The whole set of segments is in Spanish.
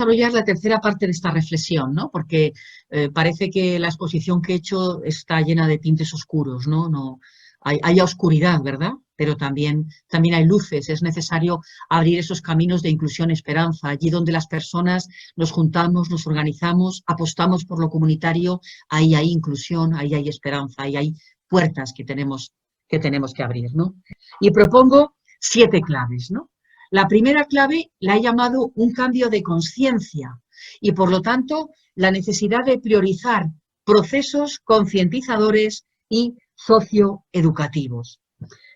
Desarrollar la tercera parte de esta reflexión, ¿no? Porque parece que la exposición que he hecho está llena de tintes oscuros, ¿no? Hay oscuridad, ¿verdad? Pero también hay luces. Es necesario abrir esos caminos de inclusión y esperanza, allí donde las personas nos juntamos, nos organizamos, apostamos por lo comunitario, ahí hay inclusión, ahí hay esperanza, ahí hay puertas que tenemos que abrir, ¿no? Y propongo 7 claves, ¿no? La primera clave la he llamado un cambio de conciencia y, por lo tanto, la necesidad de priorizar procesos concientizadores y socioeducativos.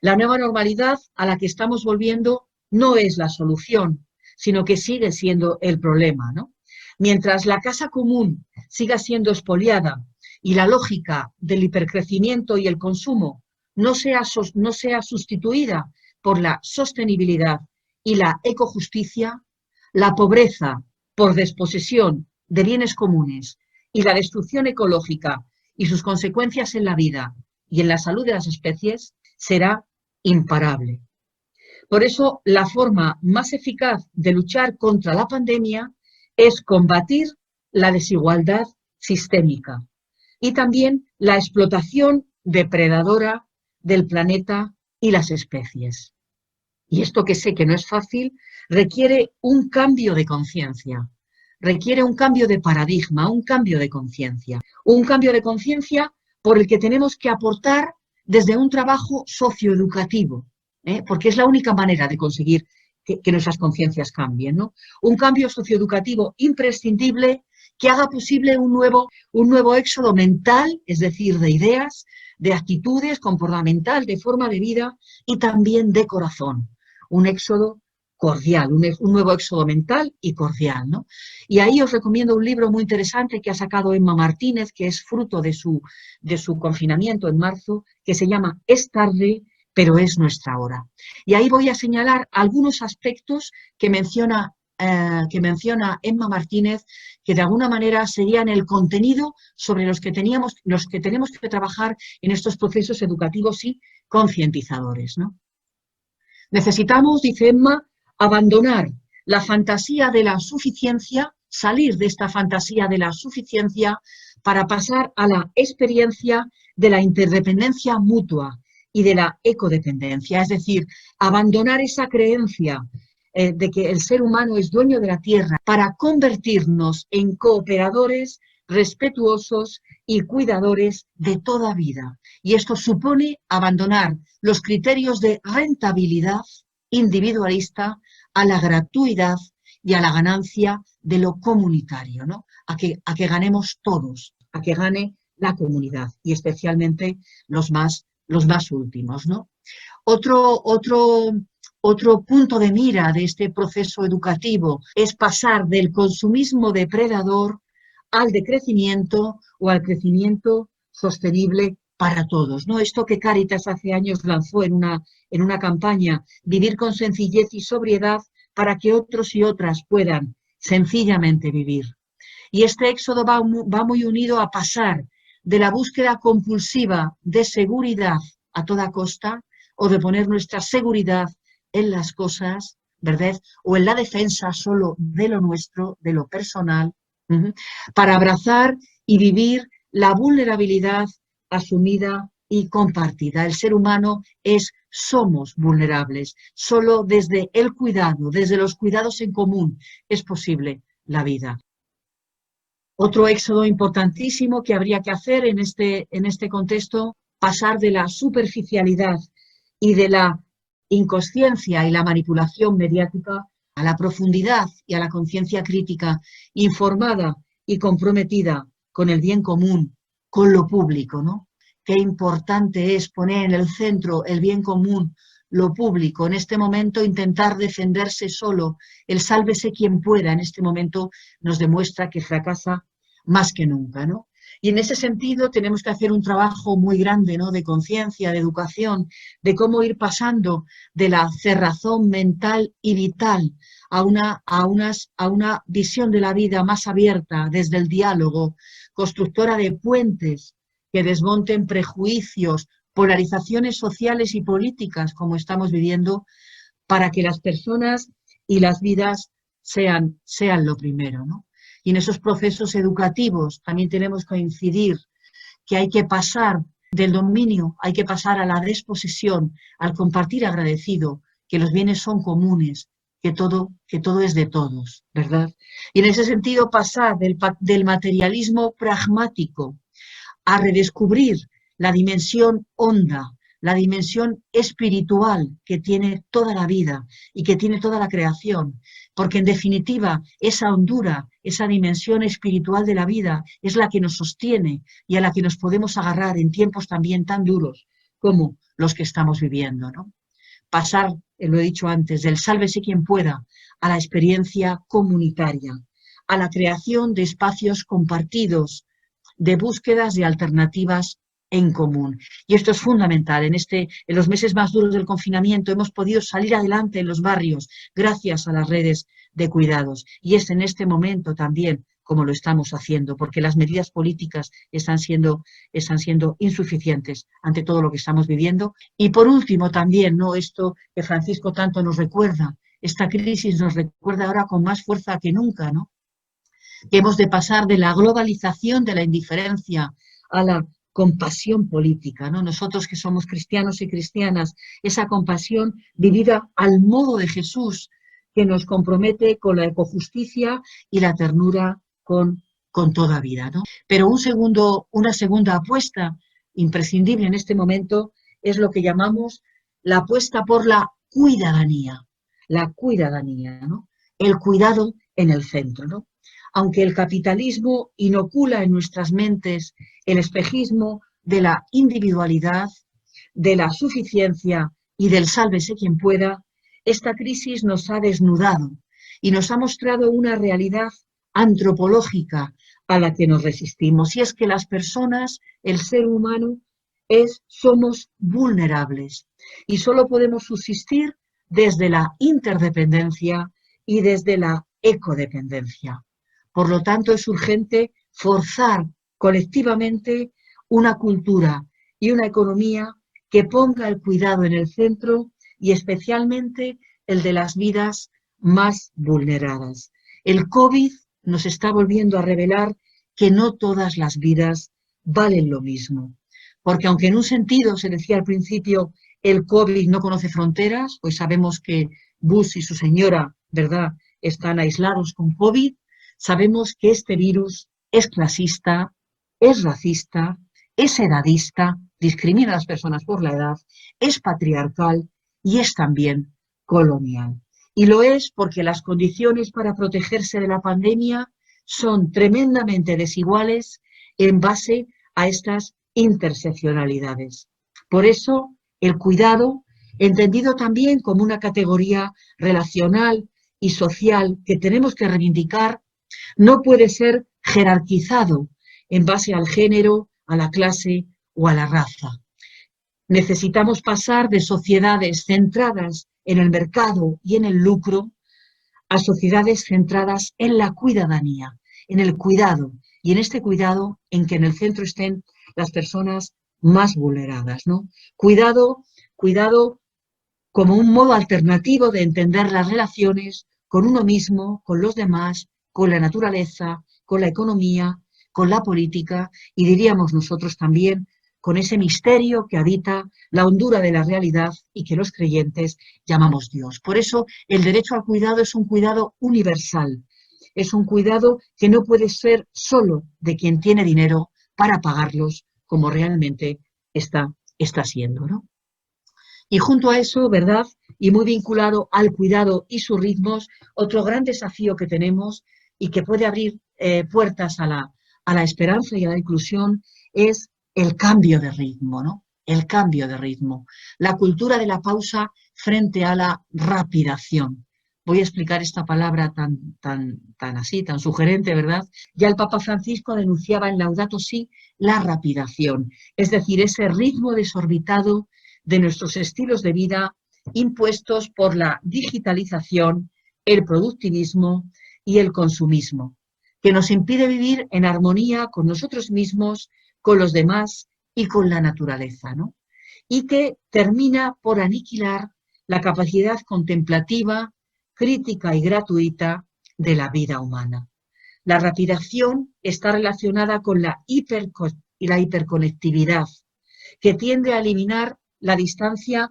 La nueva normalidad a la que estamos volviendo no es la solución, sino que sigue siendo el problema, ¿no? Mientras la casa común siga siendo expoliada y la lógica del hipercrecimiento y el consumo no sea sustituida por la sostenibilidad y la ecojusticia, la pobreza por desposesión de bienes comunes y la destrucción ecológica y sus consecuencias en la vida y en la salud de las especies será imparable. Por eso, la forma más eficaz de luchar contra la pandemia es combatir la desigualdad sistémica y también la explotación depredadora del planeta y las especies. Y esto, que sé que no es fácil, requiere un cambio de conciencia, requiere un cambio de paradigma, un cambio de conciencia por el que tenemos que aportar desde un trabajo socioeducativo, porque es la única manera de conseguir que nuestras conciencias cambien, ¿no? Un cambio socioeducativo imprescindible que haga posible un nuevo éxodo mental, es decir, de ideas, de actitudes, comportamental, de forma de vida y también de corazón. Un éxodo cordial, un nuevo éxodo mental y cordial, ¿no? Y ahí os recomiendo un libro muy interesante que ha sacado Emma Martínez, que es fruto de su confinamiento en marzo, que se llama Es tarde, pero es nuestra hora. Y ahí voy a señalar algunos aspectos que menciona Emma Martínez, que de alguna manera serían el contenido sobre los que tenemos que trabajar en estos procesos educativos y concientizadores, ¿no? Necesitamos, dice Emma, abandonar la fantasía de la suficiencia, salir de esta fantasía de la suficiencia para pasar a la experiencia de la interdependencia mutua y de la ecodependencia, es decir, abandonar esa creencia de que el ser humano es dueño de la tierra para convertirnos en cooperadores respetuosos y cuidadores de toda vida. Y esto supone abandonar los criterios de rentabilidad individualista a la gratuidad y a la ganancia de lo comunitario, ¿no? A que ganemos todos, a que gane la comunidad y especialmente los más últimos, ¿no? Otro punto de mira de este proceso educativo es pasar del consumismo depredador al decrecimiento o al crecimiento sostenible para todos, ¿no? Esto que Cáritas hace años lanzó en una campaña, vivir con sencillez y sobriedad para que otros y otras puedan sencillamente vivir. Y este éxodo va muy unido a pasar de la búsqueda compulsiva de seguridad a toda costa o de poner nuestra seguridad en las cosas, ¿verdad? O en la defensa solo de lo nuestro, de lo personal, para abrazar y vivir la vulnerabilidad asumida y compartida. El ser humano somos vulnerables. Solo desde el cuidado, desde los cuidados en común, es posible la vida. Otro éxodo importantísimo que habría que hacer en este contexto, pasar de la superficialidad y de la inconsciencia y la manipulación mediática a la profundidad y a la conciencia crítica informada y comprometida con el bien común, con lo público, ¿no? Qué importante es poner en el centro el bien común, lo público. En este momento intentar defenderse solo, el sálvese quien pueda, en este momento nos demuestra que fracasa más que nunca, ¿no? Y en ese sentido tenemos que hacer un trabajo muy grande, ¿no? De conciencia, de educación, de cómo ir pasando de la cerrazón mental y vital a una visión de la vida más abierta desde el diálogo, constructora de puentes que desmonten prejuicios, polarizaciones sociales y políticas como estamos viviendo, para que las personas y las vidas sean lo primero, ¿no? Y en esos procesos educativos también tenemos que incidir que hay que pasar del dominio, hay que pasar a la desposesión, al compartir agradecido, que los bienes son comunes, que todo es de todos, ¿verdad? Y en ese sentido pasar del materialismo pragmático a redescubrir la dimensión honda, la dimensión espiritual que tiene toda la vida y que tiene toda la creación, porque en definitiva esa hondura, esa dimensión espiritual de la vida es la que nos sostiene y a la que nos podemos agarrar en tiempos también tan duros como los que estamos viviendo, ¿no? Pasar, lo he dicho antes, del sálvese quien pueda a la experiencia comunitaria, a la creación de espacios compartidos, de búsquedas de alternativas en común. Y esto es fundamental. En los meses más duros del confinamiento hemos podido salir adelante en los barrios gracias a las redes de cuidados. Y es en este momento también como lo estamos haciendo, porque las medidas políticas están siendo insuficientes ante todo lo que estamos viviendo. Y por último también, ¿no?, esto que Francisco tanto nos recuerda, esta crisis nos recuerda ahora con más fuerza que nunca, ¿no?, que hemos de pasar de la globalización de la indiferencia a la compasión política, ¿no? Nosotros que somos cristianos y cristianas, esa compasión vivida al modo de Jesús, que nos compromete con la ecojusticia y la ternura con toda vida, ¿no? Pero una segunda apuesta imprescindible en este momento es lo que llamamos la apuesta por la cuidadanía, ¿no? El cuidado en el centro, ¿no? Aunque el capitalismo inocula en nuestras mentes el espejismo de la individualidad, de la suficiencia y del sálvese quien pueda, esta crisis nos ha desnudado y nos ha mostrado una realidad antropológica a la que nos resistimos. Y es que las personas, el ser humano, somos vulnerables y solo podemos subsistir desde la interdependencia y desde la ecodependencia. Por lo tanto, es urgente forzar colectivamente una cultura y una economía que ponga el cuidado en el centro y especialmente el de las vidas más vulneradas. El COVID nos está volviendo a revelar que no todas las vidas valen lo mismo. Porque aunque en un sentido, se decía al principio, el COVID no conoce fronteras, pues sabemos que Bush y su señora, ¿verdad?, están aislados con COVID. Sabemos que este virus es clasista, es racista, es edadista, discrimina a las personas por la edad, es patriarcal y es también colonial. Y lo es porque las condiciones para protegerse de la pandemia son tremendamente desiguales en base a estas interseccionalidades. Por eso, el cuidado, entendido también como una categoría relacional y social que tenemos que reivindicar, no puede ser jerarquizado en base al género, a la clase o a la raza. Necesitamos pasar de sociedades centradas en el mercado y en el lucro a sociedades centradas en la cuidadanía, en el cuidado, y en este cuidado en que en el centro estén las personas más vulneradas, ¿no? Cuidado como un modo alternativo de entender las relaciones con uno mismo, con los demás, con la naturaleza, con la economía, con la política y diríamos nosotros también con ese misterio que habita la hondura de la realidad y que los creyentes llamamos Dios. Por eso el derecho al cuidado es un cuidado universal, es un cuidado que no puede ser solo de quien tiene dinero para pagarlos, como realmente está siendo, ¿no? Y junto a eso, ¿verdad?, y muy vinculado al cuidado y sus ritmos, otro gran desafío que tenemos y que puede abrir puertas a la esperanza y a la inclusión es el cambio de ritmo, ¿no? El cambio de ritmo. La cultura de la pausa frente a la rapidación. Voy a explicar esta palabra tan sugerente, ¿verdad? Ya el Papa Francisco denunciaba en Laudato Si la rapidación, es decir, ese ritmo desorbitado de nuestros estilos de vida impuestos por la digitalización, el productivismo y el consumismo, que nos impide vivir en armonía con nosotros mismos, con los demás y con la naturaleza, ¿no? Y que termina por aniquilar la capacidad contemplativa, crítica y gratuita de la vida humana. La rapidación está relacionada con la hiperconectividad, que tiende a eliminar la distancia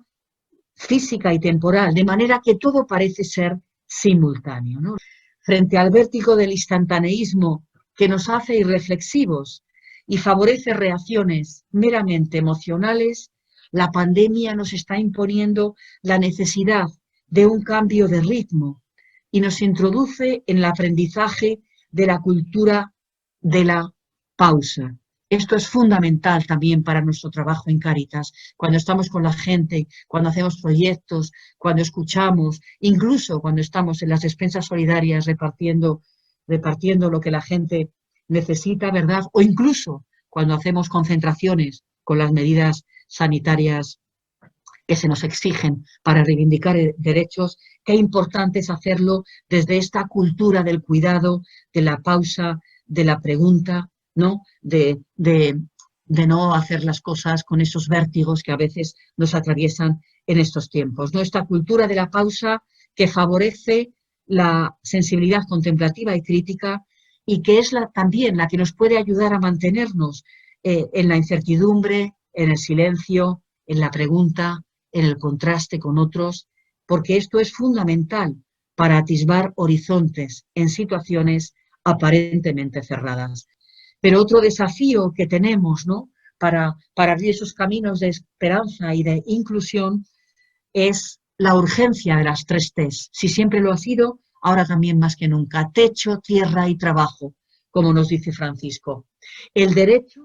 física y temporal, de manera que todo parece ser simultáneo, ¿no? Frente al vértigo del instantaneísmo que nos hace irreflexivos y favorece reacciones meramente emocionales, la pandemia nos está imponiendo la necesidad de un cambio de ritmo y nos introduce en el aprendizaje de la cultura de la pausa. Esto es fundamental también para nuestro trabajo en Cáritas, cuando estamos con la gente, cuando hacemos proyectos, cuando escuchamos, incluso cuando estamos en las despensas solidarias repartiendo lo que la gente necesita, ¿verdad? O incluso cuando hacemos concentraciones con las medidas sanitarias que se nos exigen para reivindicar derechos, qué importante es hacerlo desde esta cultura del cuidado, de la pausa, de la pregunta, ¿no? De no hacer las cosas con esos vértigos que a veces nos atraviesan en estos tiempos, ¿no? Esta cultura de la pausa que favorece la sensibilidad contemplativa y crítica y que es también la que nos puede ayudar a mantenernos en la incertidumbre, en el silencio, en la pregunta, en el contraste con otros, porque esto es fundamental para atisbar horizontes en situaciones aparentemente cerradas. Pero otro desafío que tenemos, ¿no?, para abrir esos caminos de esperanza y de inclusión es la urgencia de las 3 T's. Si siempre lo ha sido, ahora también más que nunca. Techo, tierra y trabajo, como nos dice Francisco. El derecho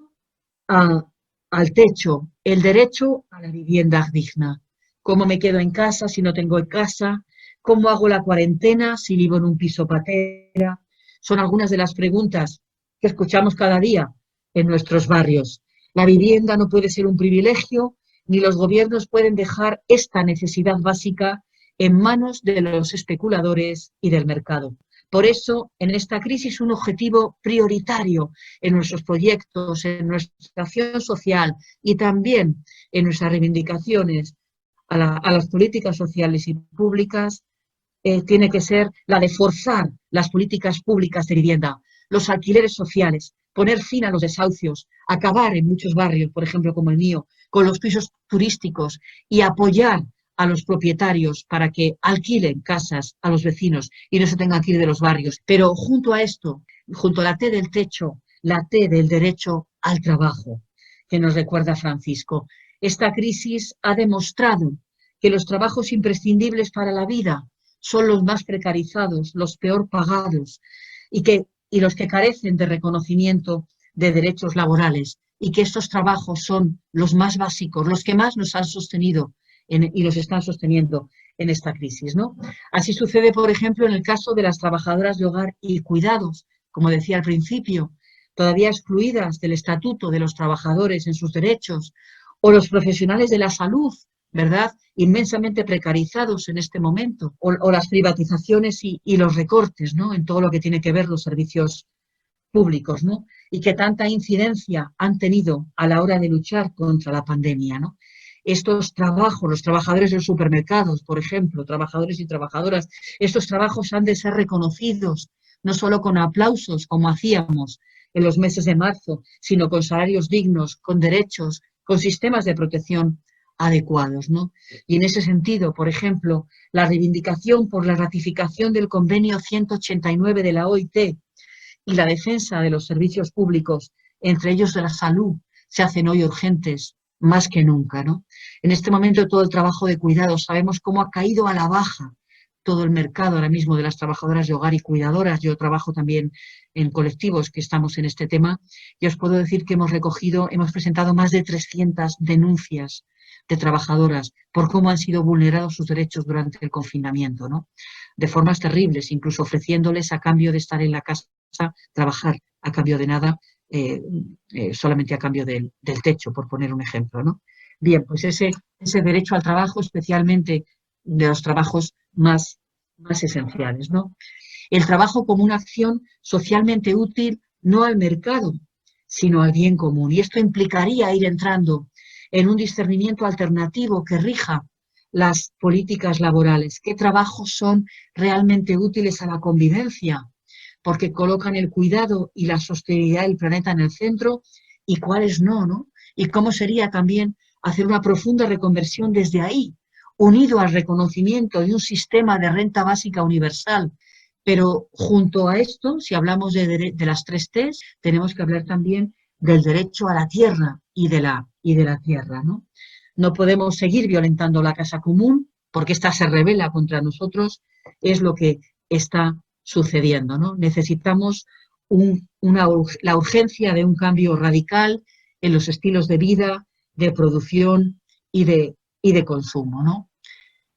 al techo, el derecho a la vivienda digna. ¿Cómo me quedo en casa si no tengo casa? ¿Cómo hago la cuarentena si vivo en un piso patera? Son algunas de las preguntas que escuchamos cada día en nuestros barrios. La vivienda no puede ser un privilegio, ni los gobiernos pueden dejar esta necesidad básica en manos de los especuladores y del mercado. Por eso, en esta crisis, un objetivo prioritario en nuestros proyectos, en nuestra acción social y también en nuestras reivindicaciones a las políticas sociales y públicas, tiene que ser la de forzar las políticas públicas de vivienda, los alquileres sociales, poner fin a los desahucios, acabar en muchos barrios, por ejemplo, como el mío, con los pisos turísticos y apoyar a los propietarios para que alquilen casas a los vecinos y no se tengan que ir de los barrios. Pero junto a esto, junto a la T del techo, la T del derecho al trabajo, que nos recuerda Francisco. Esta crisis ha demostrado que los trabajos imprescindibles para la vida son los más precarizados, los peor pagados y los que carecen de reconocimiento de derechos laborales, y que estos trabajos son los más básicos, los que más nos han sostenido y nos están sosteniendo en esta crisis, ¿no? Así sucede, por ejemplo, en el caso de las trabajadoras de hogar y cuidados, como decía al principio, todavía excluidas del estatuto de los trabajadores en sus derechos, o los profesionales de la salud, ¿verdad?, inmensamente precarizados en este momento, o las privatizaciones y los recortes, ¿no?, en todo lo que tiene que ver los servicios públicos, ¿no?, y que tanta incidencia han tenido a la hora de luchar contra la pandemia, ¿no? Estos trabajos, los trabajadores de los supermercados, por ejemplo, trabajadores y trabajadoras, estos trabajos han de ser reconocidos, no solo con aplausos, como hacíamos en los meses de marzo, sino con salarios dignos, con derechos, con sistemas de protección adecuados, ¿no? Y en ese sentido, por ejemplo, la reivindicación por la ratificación del convenio 189 de la OIT y la defensa de los servicios públicos, entre ellos de la salud, se hacen hoy urgentes más que nunca, ¿no? En este momento todo el trabajo de cuidados, sabemos cómo ha caído a la baja todo el mercado ahora mismo de las trabajadoras de hogar y cuidadoras. Yo trabajo también en colectivos que estamos en este tema y os puedo decir que hemos presentado más de 300 denuncias de trabajadoras por cómo han sido vulnerados sus derechos durante el confinamiento, ¿no? De formas terribles, incluso ofreciéndoles a cambio de estar en la casa, trabajar a cambio de nada, solamente a cambio del techo, por poner un ejemplo, ¿no? Bien, pues ese derecho al trabajo, especialmente de los trabajos más esenciales, ¿no? El trabajo como una acción socialmente útil, no al mercado, sino al bien común. Y esto implicaría ir entrando en un discernimiento alternativo que rija las políticas laborales, qué trabajos son realmente útiles a la convivencia, porque colocan el cuidado y la sostenibilidad del planeta en el centro, y cuáles no, ¿no? Y cómo sería también hacer una profunda reconversión desde ahí, unido al reconocimiento de un sistema de renta básica universal. Pero junto a esto, si hablamos de las 3 T's, tenemos que hablar también del derecho a la tierra y de la tierra, ¿no? No podemos seguir violentando la casa común porque ésta se revela contra nosotros, es lo que está sucediendo, ¿no? Necesitamos la urgencia de un cambio radical en los estilos de vida, de producción y de consumo, ¿no?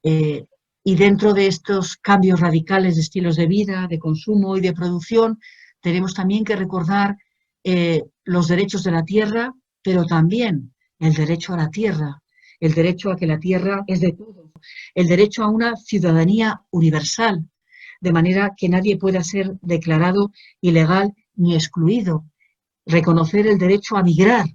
Eh, y dentro de estos cambios radicales de estilos de vida, de consumo y de producción, tenemos también que recordar los derechos de la tierra, pero también el derecho a la tierra, el derecho a que la tierra es de todos, el derecho a una ciudadanía universal, de manera que nadie pueda ser declarado ilegal ni excluido. Reconocer el derecho a migrar,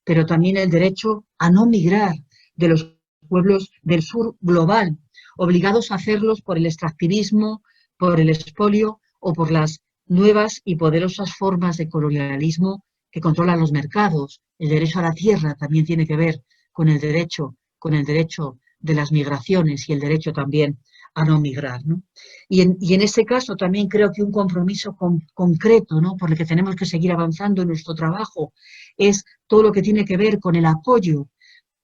pero también el derecho a no migrar de los pueblos del sur global, obligados a hacerlos por el extractivismo, por el expolio o por las nuevas y poderosas formas de colonialismo que controlan los mercados. El derecho a la tierra también tiene que ver con el derecho de las migraciones y el derecho también a no migrar, ¿no? Y en ese caso también creo que un compromiso concreto, ¿no?, por el que tenemos que seguir avanzando en nuestro trabajo, es todo lo que tiene que ver con el apoyo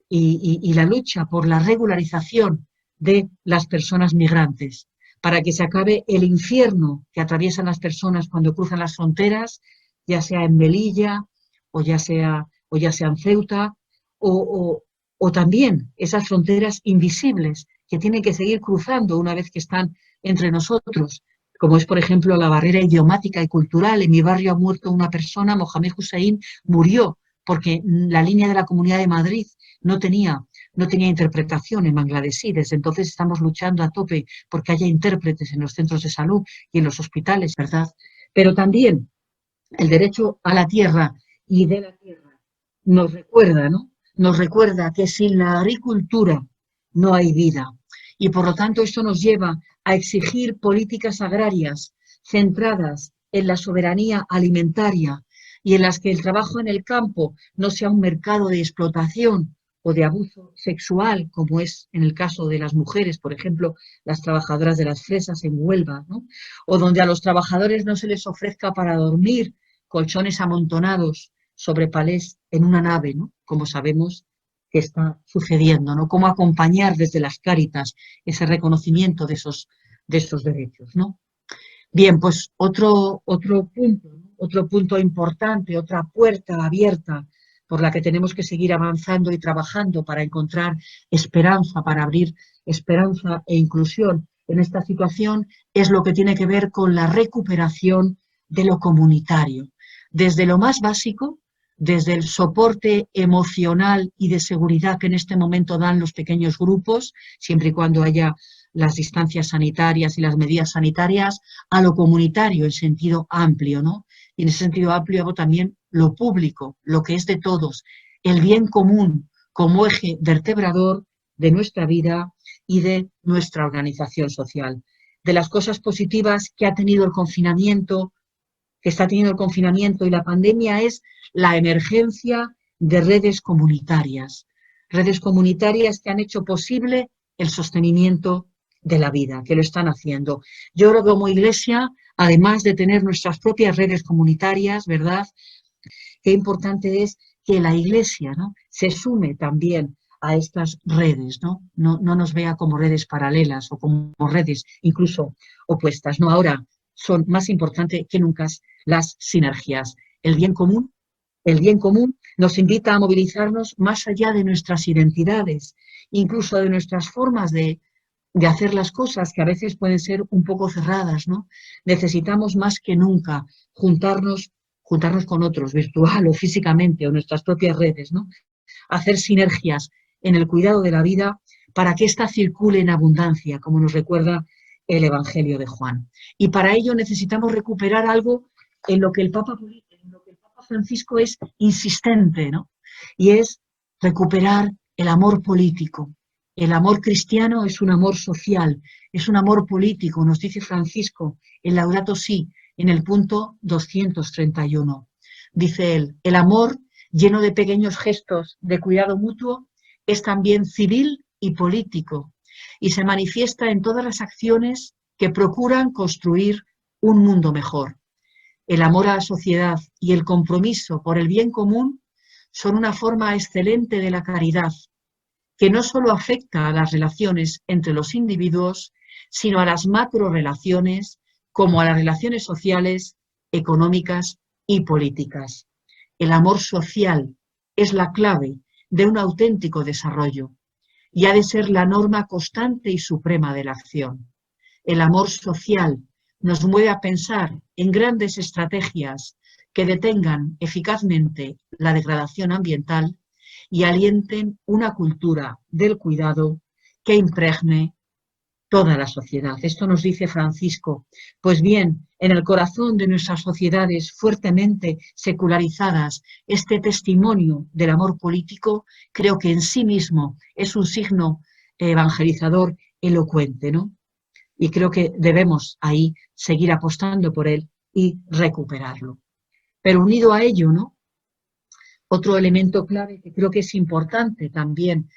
y la lucha por la regularización de las personas migrantes, para que se acabe el infierno que atraviesan las personas cuando cruzan las fronteras, ya sea en Melilla o ya sea en Ceuta, o también esas fronteras invisibles que tienen que seguir cruzando una vez que están entre nosotros, como es, por ejemplo, la barrera idiomática y cultural. En mi barrio ha muerto una persona, Mohamed Hussein, murió porque la línea de la Comunidad de Madrid no tenía interpretación en bangladesí. Desde entonces estamos luchando a tope porque haya intérpretes en los centros de salud y en los hospitales, ¿verdad? Pero también el derecho a la tierra y de la tierra nos recuerda, ¿no? Nos recuerda que sin la agricultura no hay vida. Y por lo tanto esto nos lleva a exigir políticas agrarias centradas en la soberanía alimentaria y en las que el trabajo en el campo no sea un mercado de explotación o de abuso sexual, como es en el caso de las mujeres, por ejemplo, las trabajadoras de las fresas en Huelva, ¿no? O donde a los trabajadores no se les ofrezca para dormir colchones amontonados sobre palés en una nave, ¿no?, como sabemos que está sucediendo, ¿no? Cómo acompañar desde las Cáritas ese reconocimiento de esos derechos, ¿no? Bien, pues otro punto importante, otra puerta abierta por la que tenemos que seguir avanzando y trabajando para encontrar esperanza, para abrir esperanza e inclusión en esta situación, es lo que tiene que ver con la recuperación de lo comunitario. Desde lo más básico, desde el soporte emocional y de seguridad que en este momento dan los pequeños grupos, siempre y cuando haya las distancias sanitarias y las medidas sanitarias, a lo comunitario en sentido amplio, ¿no? Y en ese sentido amplio hago también lo público, lo que es de todos, el bien común como eje vertebrador de nuestra vida y de nuestra organización social. De las cosas positivas que ha tenido el confinamiento, que está teniendo el confinamiento y la pandemia, es la emergencia de redes comunitarias que han hecho posible el sostenimiento de la vida, que lo están haciendo. Yo creo que como Iglesia, además de tener nuestras propias redes comunitarias, ¿verdad?, qué importante es que la Iglesia, ¿no?, se sume también a estas redes, ¿no? No nos vea como redes paralelas o como redes incluso opuestas, ¿no? Ahora son más importantes que nunca las sinergias. El bien común nos invita a movilizarnos más allá de nuestras identidades, incluso de nuestras formas de hacer las cosas, que a veces pueden ser un poco cerradas, ¿no? Necesitamos más que nunca juntarnos con otros, virtual o físicamente, o nuestras propias redes, ¿no? Hacer sinergias en el cuidado de la vida para que ésta circule en abundancia, como nos recuerda el Evangelio de Juan. Y para ello necesitamos recuperar algo en lo que el Papa Francisco es insistente, ¿no? Y es recuperar el amor político, El amor cristiano es un amor social, es un amor político, nos dice Francisco en Laudato Si, en el punto 231. Dice él, el amor, lleno de pequeños gestos de cuidado mutuo, es también civil y político, y se manifiesta en todas las acciones que procuran construir un mundo mejor. El amor a la sociedad y el compromiso por el bien común son una forma excelente de la caridad, que no solo afecta a las relaciones entre los individuos, sino a las macrorelaciones, como a las relaciones sociales, económicas y políticas. El amor social es la clave de un auténtico desarrollo y ha de ser la norma constante y suprema de la acción. El amor social nos mueve a pensar en grandes estrategias que detengan eficazmente la degradación ambiental y alienten una cultura del cuidado que impregne toda la sociedad. Esto nos dice Francisco. Pues bien, en el corazón de nuestras sociedades fuertemente secularizadas, este testimonio del amor político creo que en sí mismo es un signo evangelizador elocuente, ¿no? Y creo que debemos ahí seguir apostando por él y recuperarlo. Pero unido a ello, ¿no? Otro elemento clave que creo que es importante también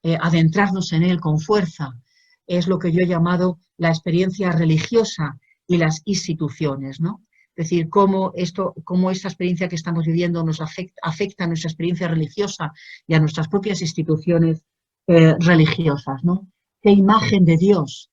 adentrarnos en él con fuerza es lo que yo he llamado la experiencia religiosa y las instituciones, ¿no? Es decir, cómo esta experiencia que estamos viviendo nos afecta a nuestra experiencia religiosa y a nuestras propias instituciones religiosas, ¿no? Qué imagen de Dios,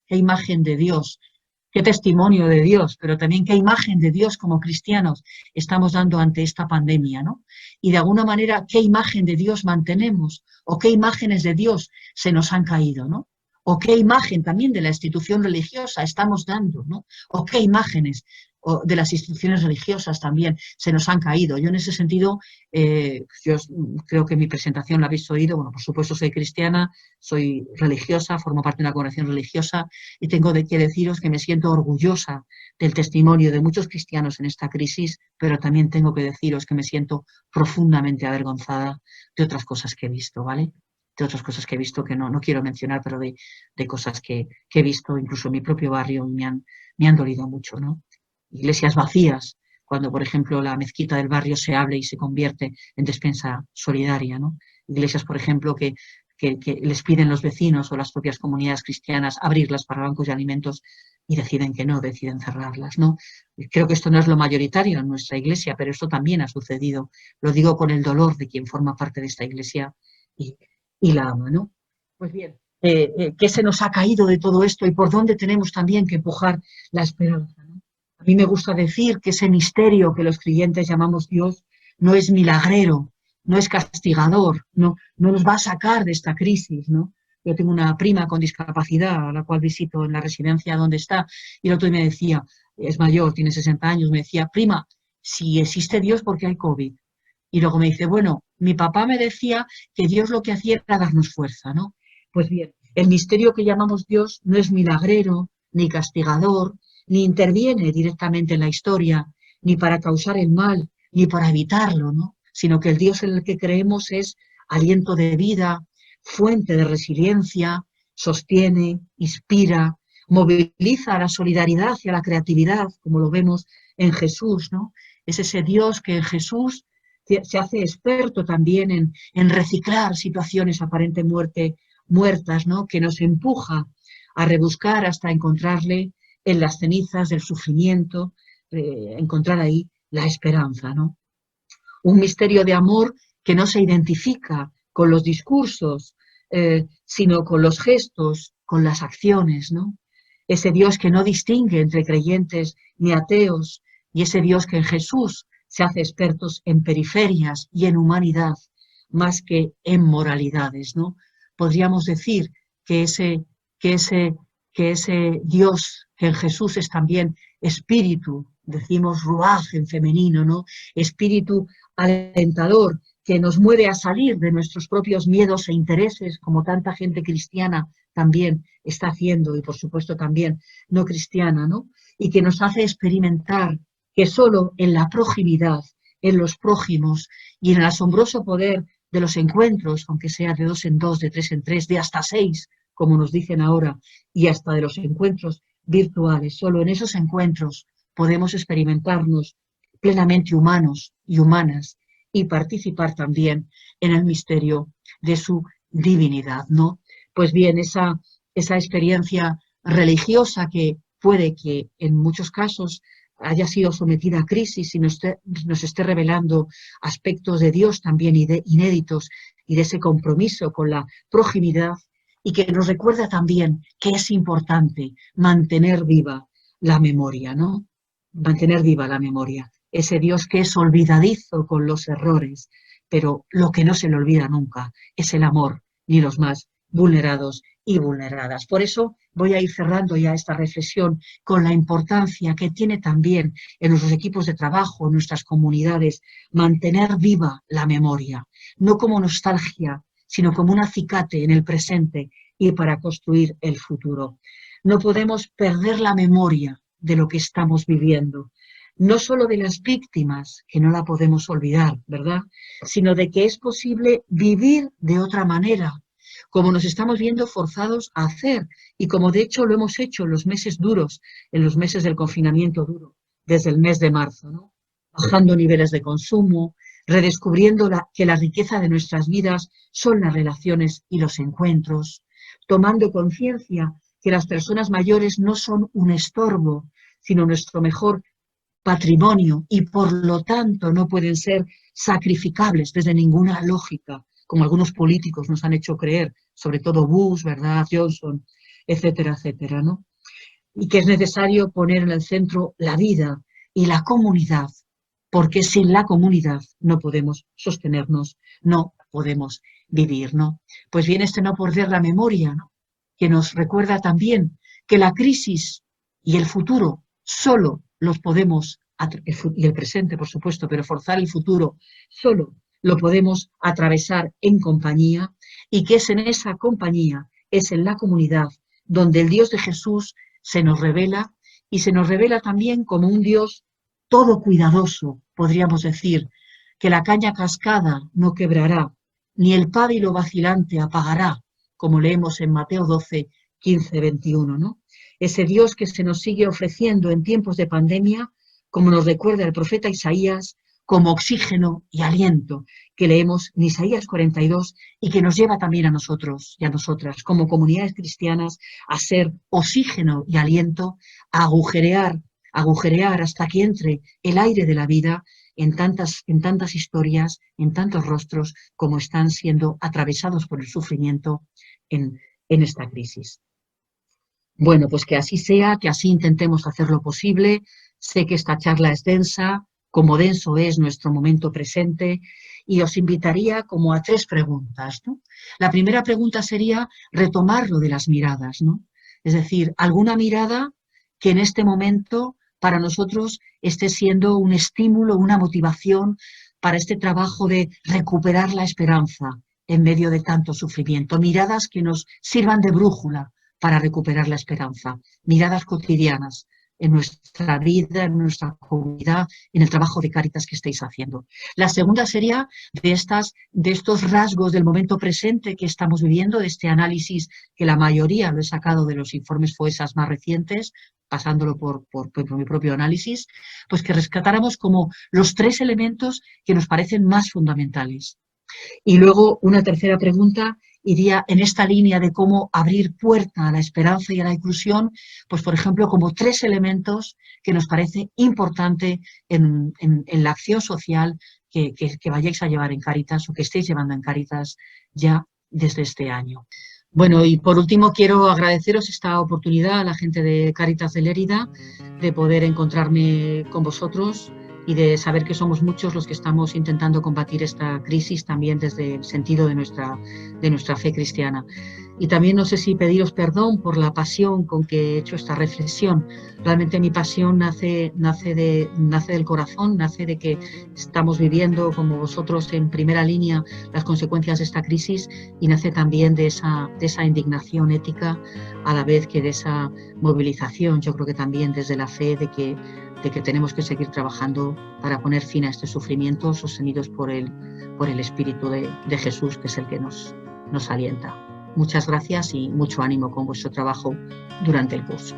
qué testimonio de Dios, pero también qué imagen de Dios como cristianos estamos dando ante esta pandemia, ¿no? Y de alguna manera, qué imagen de Dios mantenemos o qué imágenes de Dios se nos han caído, ¿no? O qué imagen también de la institución religiosa estamos dando, ¿no? O qué imágenes de las instituciones religiosas también se nos han caído. Yo en ese sentido, yo creo que mi presentación la habéis oído, bueno, por supuesto soy cristiana, soy religiosa, formo parte de una congregación religiosa y tengo que deciros que me siento orgullosa del testimonio de muchos cristianos en esta crisis, pero también tengo que deciros que me siento profundamente avergonzada de otras cosas que he visto, ¿vale? De otras cosas que he visto que no quiero mencionar, pero de cosas que he visto incluso en mi propio barrio y me han dolido mucho, ¿no? Iglesias vacías, cuando, por ejemplo, la mezquita del barrio se abre y se convierte en despensa solidaria, ¿no? Iglesias, por ejemplo, que les piden los vecinos o las propias comunidades cristianas abrirlas para bancos de alimentos y deciden que no, deciden cerrarlas, ¿no? Creo que esto no es lo mayoritario en nuestra iglesia, pero esto también ha sucedido. Lo digo con el dolor de quien forma parte de esta iglesia y la ama, ¿no? Pues bien, ¿qué se nos ha caído de todo esto y por dónde tenemos también que empujar la esperanza, ¿no? A mí me gusta decir que ese misterio que los creyentes llamamos Dios no es milagrero, no es castigador, no nos va a sacar de esta crisis, ¿no? Yo tengo una prima con discapacidad a la cual visito en la residencia donde está y el otro día me decía, es mayor, tiene 60 años, me decía, prima, si existe Dios, ¿por qué hay COVID? Y luego me dice, bueno, mi papá me decía que Dios lo que hacía era darnos fuerza, ¿no? Pues bien, el misterio que llamamos Dios no es milagrero, ni castigador, ni interviene directamente en la historia, ni para causar el mal, ni para evitarlo, ¿no? Sino que el Dios en el que creemos es aliento de vida, fuente de resiliencia, sostiene, inspira, moviliza a la solidaridad y a la creatividad, como lo vemos en Jesús, ¿no? Es ese Dios que en Jesús se hace experto también en reciclar situaciones aparentemente muertas, ¿no? Que nos empuja a rebuscar hasta encontrarle en las cenizas del sufrimiento, encontrar ahí la esperanza, ¿no? Un misterio de amor que no se identifica con los discursos, sino con los gestos, con las acciones, ¿no? Ese Dios que no distingue entre creyentes ni ateos, y ese Dios que en Jesús se hace expertos en periferias y en humanidad, más que en moralidades, ¿no? Podríamos decir que ese Dios que en Jesús es también espíritu, decimos ruaj en femenino, ¿no? Espíritu alentador, que nos mueve a salir de nuestros propios miedos e intereses, como tanta gente cristiana también está haciendo, y por supuesto también no cristiana, ¿no? Y que nos hace experimentar que solo en la proximidad, en los prójimos y en el asombroso poder de los encuentros, aunque sea de 2 en 2, de 3 en 3, de hasta 6, como nos dicen ahora, y hasta de los encuentros virtuales. Solo en esos encuentros podemos experimentarnos plenamente humanos y humanas y participar también en el misterio de su divinidad, ¿no? Pues bien, esa experiencia religiosa que puede que en muchos casos haya sido sometida a crisis y nos esté revelando aspectos de Dios también inéditos y de ese compromiso con la proximidad, y que nos recuerda también que es importante mantener viva la memoria, ¿no? Mantener viva la memoria. Ese Dios que es olvidadizo con los errores, pero lo que no se le olvida nunca es el amor, ni los más vulnerados y vulneradas. Por eso voy a ir cerrando ya esta reflexión con la importancia que tiene también en nuestros equipos de trabajo, en nuestras comunidades, mantener viva la memoria, no como nostalgia, sino como un acicate en el presente y para construir el futuro. No podemos perder la memoria de lo que estamos viviendo, no solo de las víctimas, que no la podemos olvidar, ¿verdad?, sino de que es posible vivir de otra manera, como nos estamos viendo forzados a hacer y como de hecho lo hemos hecho en los meses duros, en los meses del confinamiento duro, desde el mes de marzo, ¿no? Bajando niveles de consumo, redescubriendo que la riqueza de nuestras vidas son las relaciones y los encuentros, tomando conciencia que las personas mayores no son un estorbo, sino nuestro mejor patrimonio y por lo tanto no pueden ser sacrificables desde ninguna lógica, como algunos políticos nos han hecho creer, sobre todo Bush, ¿verdad?, Johnson, etcétera, etcétera, ¿no? Y que es necesario poner en el centro la vida y la comunidad, porque sin la comunidad no podemos sostenernos, no podemos vivir, ¿no? Pues bien, no perder la memoria, ¿no?, que nos recuerda también que la crisis y el futuro solo los podemos, y el presente, por supuesto, pero forzar el futuro solo lo podemos atravesar en compañía, y que es en esa compañía, es en la comunidad, donde el Dios de Jesús se nos revela, y se nos revela también como un Dios todo cuidadoso, podríamos decir, que la caña cascada no quebrará, ni el pábilo vacilante apagará, como leemos en Mateo 12, 15, 21, ¿no? Ese Dios que se nos sigue ofreciendo en tiempos de pandemia, como nos recuerda el profeta Isaías, como oxígeno y aliento, que leemos en Isaías 42 y que nos lleva también a nosotros y a nosotras, como comunidades cristianas, a ser oxígeno y aliento, a agujerear hasta que entre el aire de la vida en tantas historias, en tantos rostros como están siendo atravesados por el sufrimiento en esta crisis. Bueno, pues que así sea, que así intentemos hacer lo posible. Sé que esta charla es densa, como denso es nuestro momento presente, y os invitaría como a 3 preguntas, ¿no? La primera pregunta sería retomar lo de las miradas, ¿no? Es decir, alguna mirada que en este momento para nosotros esté siendo un estímulo, una motivación para este trabajo de recuperar la esperanza en medio de tanto sufrimiento. Miradas que nos sirvan de brújula para recuperar la esperanza. Miradas cotidianas en nuestra vida, en nuestra comunidad, en el trabajo de Cáritas que estáis haciendo. La segunda sería de estos rasgos del momento presente que estamos viviendo, de este análisis que la mayoría lo he sacado de los informes FOESAS más recientes, pasándolo por mi propio análisis, pues que rescatáramos como los 3 elementos que nos parecen más fundamentales. Y luego una tercera pregunta iría en esta línea de cómo abrir puerta a la esperanza y a la inclusión, pues por ejemplo como 3 elementos que nos parece importante en la acción social que vayáis a llevar en Cáritas o que estéis llevando en Cáritas ya desde este año. Bueno, y por último quiero agradeceros esta oportunidad a la gente de Cáritas de Lérida de poder encontrarme con vosotros y de saber que somos muchos los que estamos intentando combatir esta crisis también desde el sentido de nuestra fe cristiana. Y también no sé si pediros perdón por la pasión con que he hecho esta reflexión. Realmente mi pasión nace del corazón, nace de que estamos viviendo, como vosotros, en primera línea las consecuencias de esta crisis, y nace también de esa indignación ética, a la vez que de esa movilización, yo creo que también desde la fe, de que de que tenemos que seguir trabajando para poner fin a este sufrimiento, sostenidos por el Espíritu de Jesús, que es el que nos alienta. Muchas gracias y mucho ánimo con vuestro trabajo durante el curso.